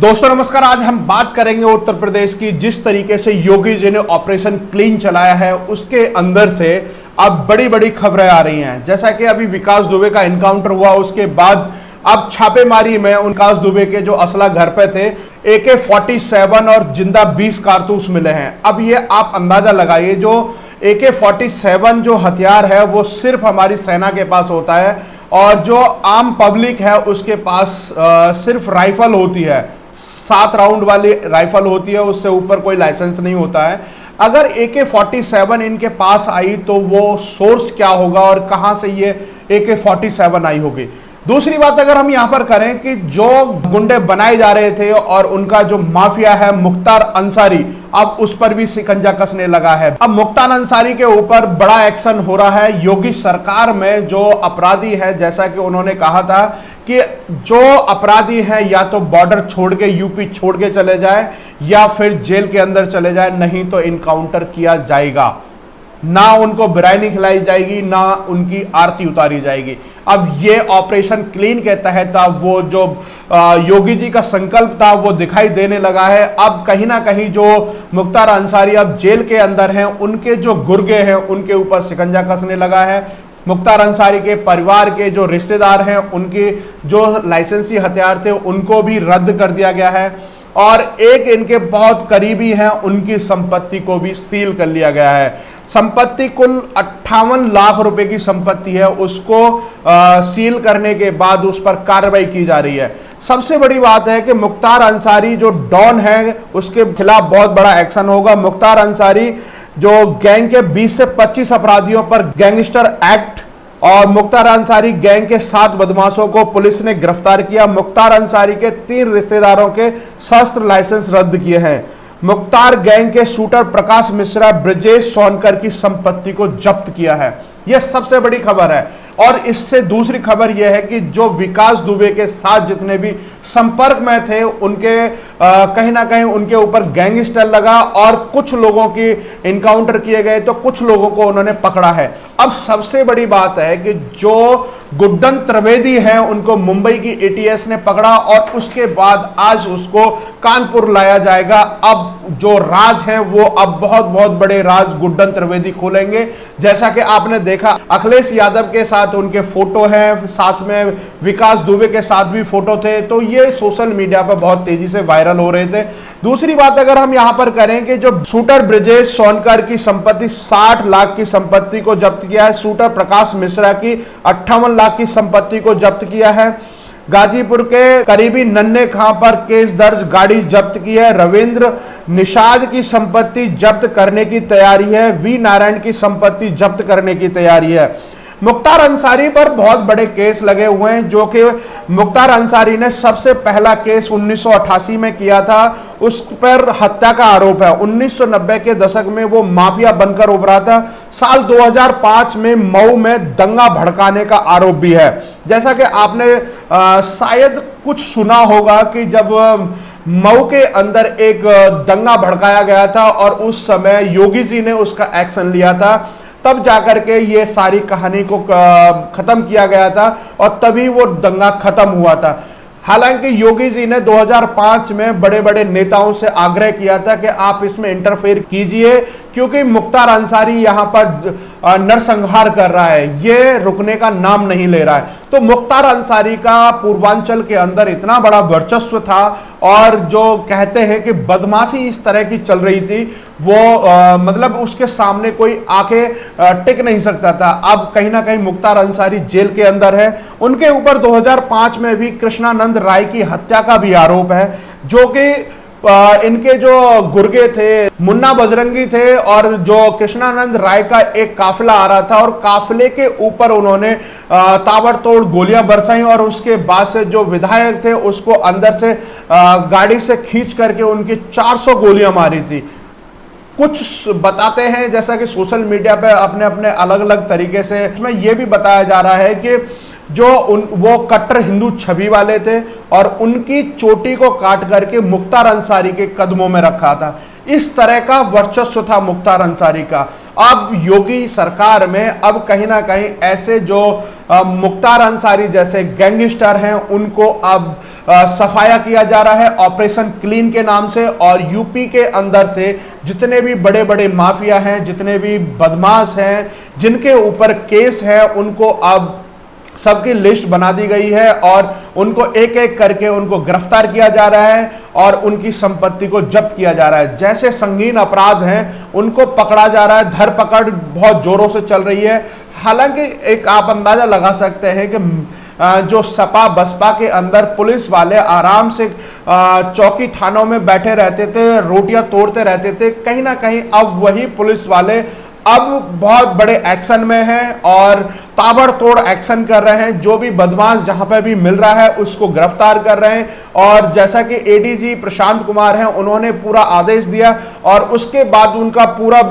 दोस्तों नमस्कार। आज हम बात करेंगे उत्तर प्रदेश की। जिस तरीके से योगी जी ने ऑपरेशन क्लीन चलाया है उसके अंदर से अब बड़ी बड़ी खबरें आ रही हैं। जैसा कि अभी विकास दुबे का एनकाउंटर हुआ, उसके बाद अब छापेमारी में विकास दुबे के जो असला घर पे थे AK-47 और जिंदा 20 कारतूस मिले हैं। अब ये आप अंदाजा लगाइए, जो AK-47 जो हथियार है वो सिर्फ हमारी सेना के पास होता है और जो आम पब्लिक है उसके पास सिर्फ राइफल होती है, 7 राउंड वाली राइफल होती है, उससे ऊपर कोई लाइसेंस नहीं होता है। अगर AK-47 इनके पास आई तो वो सोर्स क्या होगा और कहां से ये AK-47 आई होगी। दूसरी बात अगर हम यहां पर करें कि जो गुंडे बनाए जा रहे थे और उनका जो माफिया है मुख्तार अंसारी, अब उस पर भी शिकंजा कसने लगा है। अब मुख्तार अंसारी के ऊपर बड़ा एक्शन हो रहा है। योगी सरकार में जो अपराधी है, जैसा कि उन्होंने कहा था कि जो अपराधी है या तो बॉर्डर छोड़ के यूपी छोड़ के चले जाए या फिर जेल के अंदर चले जाए, नहीं तो इनकाउंटर किया जाएगा। ना उनको बिरयानी खिलाई जाएगी, ना उनकी आरती उतारी जाएगी। अब ये ऑपरेशन क्लीन के तहत वो जो योगी जी का संकल्प था वो दिखाई देने लगा है। अब कहीं ना कहीं जो मुख्तार अंसारी अब जेल के अंदर हैं, उनके जो गुर्गे हैं उनके ऊपर शिकंजा कसने लगा है। मुख्तार अंसारी के परिवार के जो रिश्तेदार हैं, उनके जो लाइसेंसी हथियार थे उनको भी रद्द कर दिया गया है और एक इनके बहुत करीबी हैं उनकी संपत्ति को भी सील कर लिया गया है। संपत्ति कुल 58 लाख रुपए की संपत्ति है, उसको सील करने के बाद उस पर कार्रवाई की जा रही है। सबसे बड़ी बात है कि मुख्तार अंसारी जो डॉन है उसके खिलाफ बहुत बड़ा एक्शन होगा। मुख्तार अंसारी जो गैंग के 20 से 25 अपराधियों पर गैंगस्टर एक्ट और मुख्तार अंसारी गैंग के 7 बदमाशों को पुलिस ने गिरफ्तार किया। मुख्तार अंसारी के 3 रिश्तेदारों के शस्त्र लाइसेंस रद्द किए हैं। मुख्तार गैंग के शूटर प्रकाश मिश्रा, ब्रजेश सोनकर की संपत्ति को जब्त किया है। यह सबसे बड़ी खबर है। और इससे दूसरी खबर यह है कि जो विकास दुबे के साथ जितने भी संपर्क में थे उनके कहीं ना कहीं उनके ऊपर गैंगस्टर लगा और कुछ लोगों की इनकाउंटर किए गए, तो कुछ लोगों को उन्होंने पकड़ा है। अब सबसे बड़ी बात है कि जो गुड्डन त्रिवेदी हैं उनको मुंबई की ATS ने पकड़ा और उसके बाद आज उसको कानपुर लाया जाएगा। अब जो राज है वो अब बहुत बहुत बड़े राज गुड्डन त्रिवेदी खोलेंगे। जैसा कि आपने देखा अखिलेश यादव के साथ उनके फोटो हैं, साथ में विकास दुबे के साथ भी फोटो थे, तो ये सोशल मीडिया पर बहुत तेजी से वायरल हो रहे थे। दूसरी बात अगर हम यहां पर करें कि जो शूटर ब्रजेश सोनकर की संपत्ति 60 लाख की संपत्ति को जब्त किया है, शूटर प्रकाश मिश्रा की 58 लाख की संपत्ति को जब्त किया है। गाजीपुर के करीबी नन्हे खां पर केस दर्ज, गाड़ी जब्त की है। रविंद्र निषाद की संपत्ति जब्त करने की तैयारी है। वी नारायण की संपत्ति जब्त करने की तैयारी है। मुख्तार अंसारी पर बहुत बड़े केस लगे हुए हैं, जो कि मुख्तार अंसारी ने सबसे पहला केस 1988 में किया था, उस पर हत्या का आरोप है। 1990 के दशक में वो माफिया बनकर उभरा था। साल 2005 में मऊ में दंगा भड़काने का आरोप भी है। जैसा कि आपने शायद कुछ सुना होगा कि जब मऊ के अंदर एक दंगा भड़काया गया था और उस समय योगी जी ने उसका एक्शन लिया था, तब जाकर के ये सारी कहानी को खत्म किया गया था और तभी वो दंगा खत्म हुआ था। हालांकि योगी जी ने 2005 में बड़े बड़े नेताओं से आग्रह किया था कि आप इसमें इंटरफेयर कीजिए, क्योंकि मुख्तार अंसारी यहां पर नरसंहार कर रहा है, ये रुकने का नाम नहीं ले रहा है। तो मुख्तार अंसारी का पूर्वांचल के अंदर इतना बड़ा वर्चस्व था और जो कहते हैं कि बदमाशी इस तरह की चल रही थी, वो मतलब उसके सामने कोई आके टिक नहीं सकता था। अब कहीं ना कहीं मुख्तार अंसारी जेल के अंदर है। उनके ऊपर 2005 में भी कृष्णानंद राय की हत्या का भी आरोप है, जो कि इनके जो गुर्गे थे मुन्ना बजरंगी थे और जो कृष्णानंद राय का एक काफिला आ रहा था और काफिले के ऊपर उन्होंने ताबड़तोड़ गोलियां बरसाई और उसके बाद से जो विधायक थे उसको अंदर से गाड़ी से खींच करके उनकी 400 गोलियां मारी थी। कुछ बताते हैं, जैसा कि सोशल मीडिया पे अपने अपने अलग अलग तरीके से, इसमें यह भी बताया जा रहा है कि वो कट्टर हिंदू छवि वाले थे और उनकी चोटी को काट करके मुख्तार अंसारी के कदमों में रखा था। इस तरह का वर्चस्व था मुख्तार अंसारी का। अब योगी सरकार में अब कहीं ना कहीं ऐसे जो मुख्तार अंसारी जैसे गैंगस्टर हैं उनको अब सफाया किया जा रहा है ऑपरेशन क्लीन के नाम से। और यूपी के अंदर से जितने भी बड़े बड़े माफिया हैं, जितने भी बदमाश हैं, जिनके ऊपर केस है, उनको अब सबकी लिस्ट बना दी गई है और उनको एक एक करके उनको गिरफ्तार किया जा रहा है और उनकी संपत्ति को जब्त किया जा रहा है। जैसे संगीन अपराध हैं उनको पकड़ा जा रहा है, धरपकड़ बहुत जोरों से चल रही है। हालांकि एक आप अंदाजा लगा सकते हैं कि जो सपा बसपा के अंदर पुलिस वाले आराम से चौकी थानों में बैठे रहते थे, रोटियां तोड़ते रहते थे, कहीं ना कहीं अब वही पुलिस वाले अब बहुत बड़े एक्शन में हैं और ताबड़तोड़ एक्शन कर रहे हैं। जो भी बदमाश जहां पे भी मिल रहा है उसको गिरफ्तार कर रहे हैं। और जैसा कि एडीजी प्रशांत कुमार हैं, उन्होंने पूरा आदेश दिया और उसके बाद उनका पूरा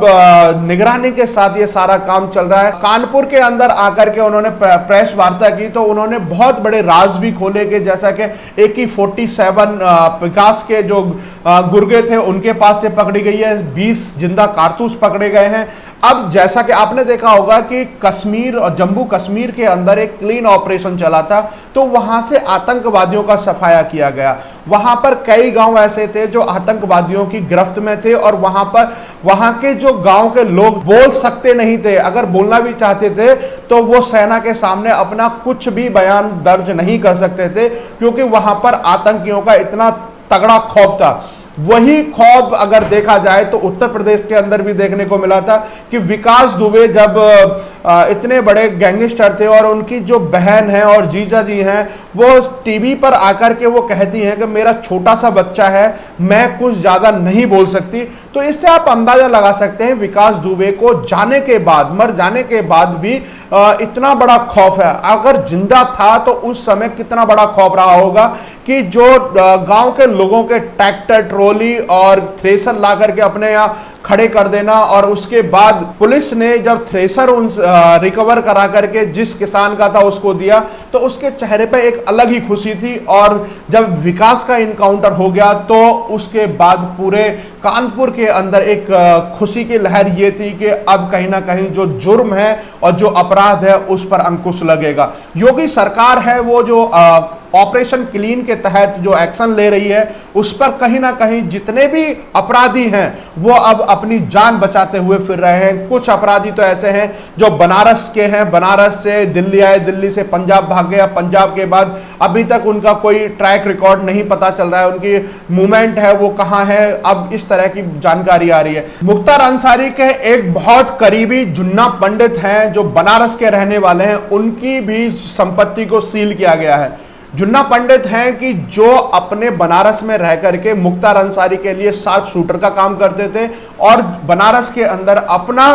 निगरानी के साथ ये सारा काम चल रहा है। कानपुर के अंदर आकर के उन्होंने प्रेस वार्ता की तो उन्होंने बहुत बड़े राज भी खोले कि जैसा कि AK-47 विकास के जो गुर्गे थे उनके पास से पकड़ी गई है, 20 जिंदा कारतूस पकड़े गए हैं। अब जैसा कि आपने देखा होगा कि कश्मीर और जम्मू कश्मीर के अंदर एक क्लीन ऑपरेशन चला था तो वहां से आतंकवादियों का सफाया किया गया। वहां पर कई गांव ऐसे थे जो आतंकवादियों की गिरफ्त में थे और वहां के जो गांव के लोग बोल सकते नहीं थे, अगर बोलना भी चाहते थे तो वो सेना के सामने अपना कुछ भी बयान दर्ज नहीं कर सकते थे क्योंकि वहां पर आतंकियों का इतना तगड़ा खौफ था। वही खौफ अगर देखा जाए तो उत्तर प्रदेश के अंदर भी देखने को मिला था कि विकास दुबे जब इतने बड़े गैंगस्टर थे और उनकी जो बहन है और जीजा जी हैं वो टीवी पर आकर के वो कहती हैं कि मेरा छोटा सा बच्चा है, मैं कुछ ज्यादा नहीं बोल सकती। तो इससे आप अंदाजा लगा सकते हैं विकास दुबे को जाने के बाद, मर जाने के बाद भी इतना बड़ा खौफ है। अगर जिंदा था तो उस समय कितना बड़ा खौफ रहा होगा कि जो गांव के लोगों के ट्रैक्टर, ट्रॉली और थ्रेसर ला करके अपने यहाँ खड़े कर देना और उसके बाद पुलिस ने जब थ्रेसर उन रिकवर करा करके जिस किसान का था उसको दिया तो उसके चेहरे पे एक अलग ही खुशी थी। और जब विकास का इनकाउंटर हो गया तो उसके बाद पूरे कानपुर के अंदर एक खुशी की लहर ये थी कि अब कहीं ना कहीं जो जुर्म है और जो अपराध है उस पर अंकुश लगेगा। योगी सरकार है वो जो ऑपरेशन क्लीन के तहत जो एक्शन ले रही है उस पर कहीं ना कहीं जितने भी अपराधी हैं वो अब अपनी जान बचाते हुए फिर रहे हैं। कुछ अपराधी तो ऐसे हैं जो बनारस के हैं, बनारस से दिल्ली आए, दिल्ली से पंजाब भाग गया, पंजाब के बाद अभी तक उनका कोई ट्रैक रिकॉर्ड नहीं पता चल रहा है, उनकी मूवमेंट है वो कहां है, अब इस तरह की जानकारी आ रही है। मुख्तार अंसारी के एक बहुत करीबी जुन्ना पंडित हैं जो बनारस के रहने वाले हैं, उनकी भी संपत्ति को सील किया गया है। जुन्ना पंडित हैं कि जो अपने बनारस में रह करके मुख्तार अंसारी के लिए शार्प शूटर का काम करते थे और बनारस के अंदर अपना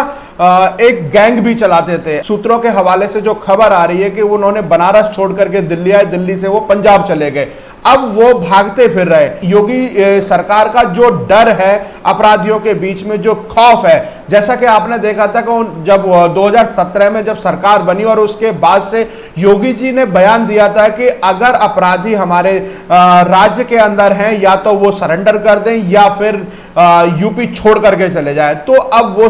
एक गैंग भी चलाते थे। सूत्रों के हवाले से जो खबर आ रही है कि उन्होंने बनारस छोड़ करके दिल्ली आए, दिल्ली से वो पंजाब चले गए, अब वो भागते फिर रहे। योगी सरकार का जो डर है, अपराधियों के बीच में जो खौफ है, जैसा कि आपने देखा था कि जब 2017 में जब सरकार बनी और उसके बाद से योगी जी ने बयान दिया था कि अगर अपराधी हमारे राज्य के अंदर हैं या तो वो सरेंडर कर दें या फिर यूपी छोड़ करके चले जाए। तो अब वो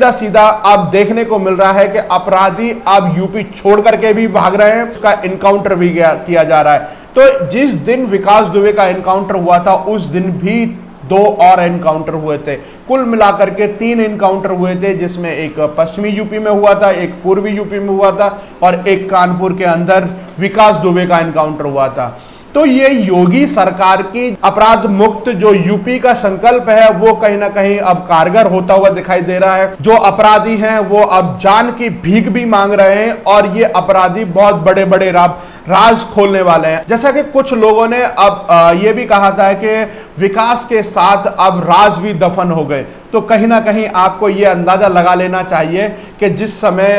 सीधा अब देखने को मिल रहा है कि अपराधी अब यूपी छोड़ करके भी भाग रहे हैं, उसका इनकाउंटर भी किया जा रहा है। तो जिस दिन विकास दुबे का एनकाउंटर हुआ था उस दिन भी 2 और एनकाउंटर हुए थे, कुल मिलाकर के 3 एनकाउंटर हुए थे, जिसमें एक पश्चिमी यूपी में हुआ था, एक पूर्वी यूपी में हुआ था और एक कानपुर के अंदर विकास दुबे का एनकाउंटर हुआ था। तो ये योगी सरकार की अपराध मुक्त जो यूपी का संकल्प है वो कहीं ना कहीं अब कारगर होता हुआ दिखाई दे रहा है। जो अपराधी हैं वो अब जान की भीख भी मांग रहे हैं और ये अपराधी बहुत बड़े बड़े राज खोलने वाले हैं। जैसा कि कुछ लोगों ने अब ये भी कहा था कि विकास के साथ अब राज भी दफन हो गए। तो कहीं ना कहीं आपको ये अंदाजा लगा लेना चाहिए कि जिस समय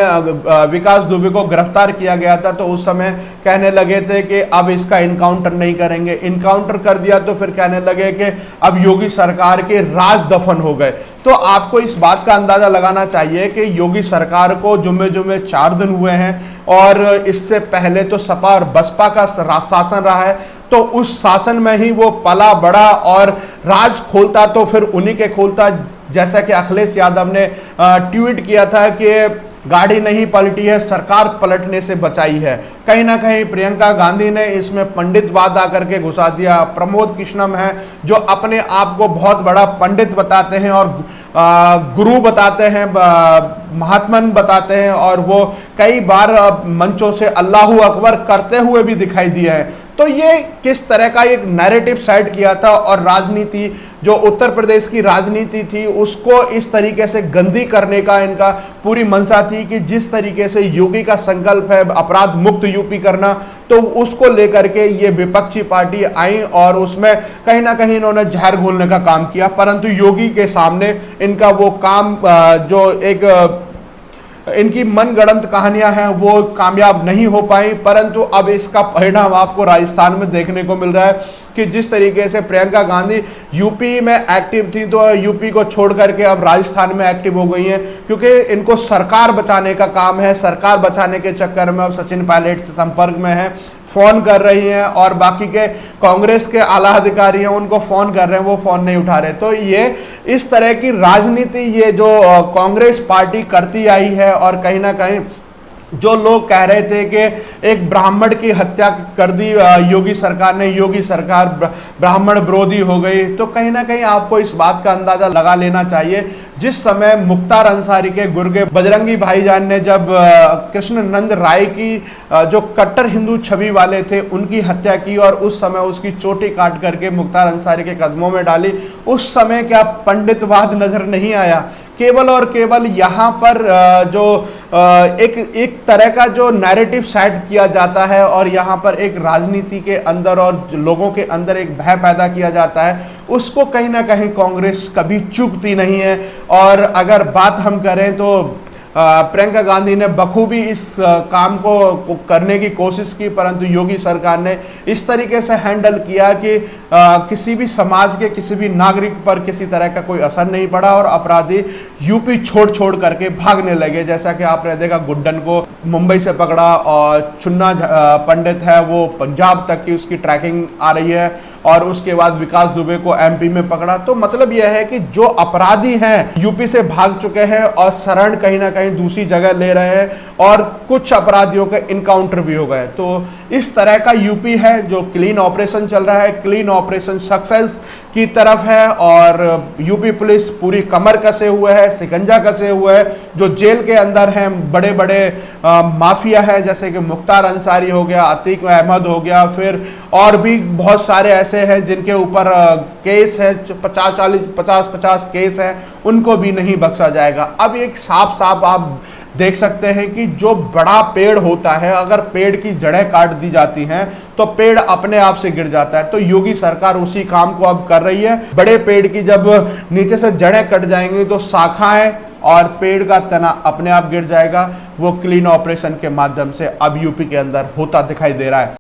विकास दुबे को गिरफ्तार किया गया था तो उस समय कहने लगे थे कि अब इसका इनकाउंटर नहीं करेंगे, इनकाउंटर कर दिया तो फिर कहने लगे कि अब योगी सरकार के राज दफन हो गए। तो आपको इस बात का अंदाजा लगाना चाहिए कि योगी सरकार को जुम्मे 4 दिन हुए हैं, और इससे पहले तो सपा और बसपा का शासन रहा है, तो उस शासन में ही वो पला बड़ा और राज खोलता तो फिर उन्हीं के खोलता। जैसा कि अखिलेश यादव ने ट्वीट किया था कि गाड़ी नहीं पलटी है, सरकार पलटने से बचाई है। कहीं ना कहीं प्रियंका गांधी ने इसमें पंडितवाद आकर के घुसा दिया। प्रमोद कृष्णम है जो अपने आप को बहुत बड़ा पंडित बताते हैं और गुरु बताते हैं, महात्मन बताते हैं, और वो कई बार मंचों से अल्लाहू अकबर करते हुए भी दिखाई दिए हैं। तो ये किस तरह का एक नैरेटिव सेट किया था और राजनीति जो उत्तर प्रदेश की राजनीति थी उसको इस तरीके से गंदी करने का इनका पूरी मंशा थी कि जिस तरीके से योगी का संकल्प है अपराध मुक्त यूपी करना, तो उसको लेकर के ये विपक्षी पार्टी आई और उसमें कहीं ना कहीं इन्होंने जहर घोलने का काम किया। परंतु योगी के सामने इनका वो काम जो एक इनकी मनगढ़ंत कहानियां हैं वो कामयाब नहीं हो पाई। परंतु अब इसका परिणाम आपको राजस्थान में देखने को मिल रहा है कि जिस तरीके से प्रियंका गांधी यूपी में एक्टिव थी तो यूपी को छोड़ करके अब राजस्थान में एक्टिव हो गई हैं, क्योंकि इनको सरकार बचाने का काम है। सरकार बचाने के चक्कर में अब सचिन पायलट से संपर्क में है, फोन कर रही हैं, और बाकी के कांग्रेस के आला अधिकारी हैं उनको फोन कर रहे हैं, वो फोन नहीं उठा रहे। तो ये इस तरह की राजनीति ये जो कांग्रेस पार्टी करती आई है, और कहीं ना कहीं जो लोग कह रहे थे कि एक ब्राह्मण की हत्या कर दी योगी सरकार ने, योगी सरकार ब्राह्मण विरोधी हो गई, तो कहीं ना कहीं आपको इस बात का अंदाजा लगा लेना चाहिए। जिस समय मुख्तार अंसारी के गुर्गे बजरंगी भाईजान ने जब कृष्णनंद राय की जो कट्टर हिंदू छवि वाले थे उनकी हत्या की और उस समय उसकी चोटी काट करके मुख्तार अंसारी के कदमों में डाली, उस समय क्या पंडितवाद नजर नहीं आया? केवल और केवल यहाँ पर जो एक तरह का जो नैरेटिव सेट किया जाता है और यहाँ पर एक राजनीति के अंदर और लोगों के अंदर एक भय पैदा किया जाता है, उसको कहीं ना कहीं कांग्रेस कभी चूकती नहीं है। और अगर बात हम करें तो प्रियंका गांधी ने बखूबी इस काम को करने की कोशिश की, परंतु योगी सरकार ने इस तरीके से हैंडल किया कि किसी भी समाज के किसी भी नागरिक पर किसी तरह का कोई असर नहीं पड़ा और अपराधी यूपी छोड़ करके भागने लगे। जैसा कि आपने देखा गुड्डन को मुंबई से पकड़ा और चुन्ना पंडित है वो पंजाब तक की उसकी ट्रैकिंग आ रही है, और उसके बाद विकास दुबे को एमपी में पकड़ा। तो मतलब यह है कि जो अपराधी हैं यूपी से भाग चुके हैं और शरण कहीं ना कहीं दूसरी जगह ले रहे हैं, और कुछ अपराधियों के इनकाउंटर भी हो गए। तो इस तरह का यूपी है जो क्लीन ऑपरेशन चल रहा है, क्लीन ऑपरेशन सक्सेस की तरफ है, और यूपी पुलिस पूरी कमर कसे हुए है, शिकंजा कसे हुए है। जो जेल के अंदर हैं बड़े बड़े माफिया है, जैसे कि मुख्तार अंसारी हो गया, अतीक अहमद हो गया, फिर और भी बहुत सारे ऐसे हैं जिनके ऊपर केस है, 50 केस है, उनको भी नहीं बख्शा जाएगा। अब एक साफ आप देख सकते हैं कि जो बड़ा पेड़ होता है, अगर पेड़ की जड़ें काट दी जाती हैं तो पेड़ अपने आप से गिर जाता है। तो योगी सरकार उसी काम को अब कर रही है। बड़े पेड़ की जब नीचे से जड़ें कट जाएंगी तो शाखाएं और पेड़ का तना अपने आप गिर जाएगा। वो क्लीन ऑपरेशन के माध्यम से अब यूपी के अंदर होता दिखाई दे रहा है।